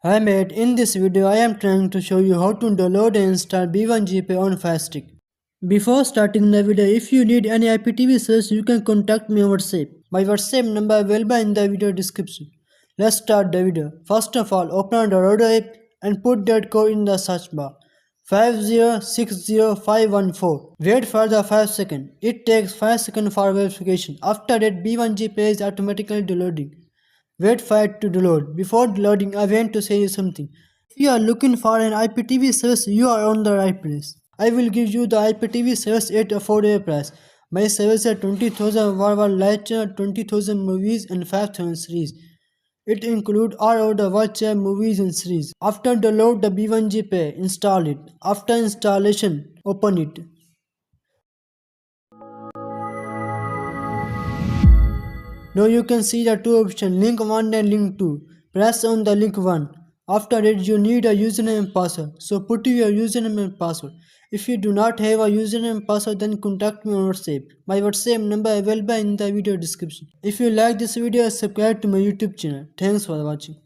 Hi mate, in this video I am trying to show you how to download and install B1G PLAYER on Firestick. Before starting the video, if you need any IPTV search, you can contact me on WhatsApp. My WhatsApp number available in the video description. Let's start the video. First of all, open the download app and put that code in the search bar. 5060514. Wait for the 5 seconds. It takes 5 seconds for verification. After that, B1G PLAYER is automatically downloading. Wait for it to download. Before loading, I want to say you something. If you are looking for an IPTV service, you are on the right place. I will give you the IPTV service at affordable price. My service is 20,000 worldwide live channel, 20,000 movies and 5,000 series. It includes all of the world channel movies and series. After download the B1G PLAYER, install it. After installation, open it. Now you can see the two options, link 1 and link 2. Press on the link 1. After that you need a username and password. So put your username and password. If you do not have a username and password, then contact me on WhatsApp. My WhatsApp number available in the video description. If you like this video, subscribe to my YouTube channel. Thanks for watching.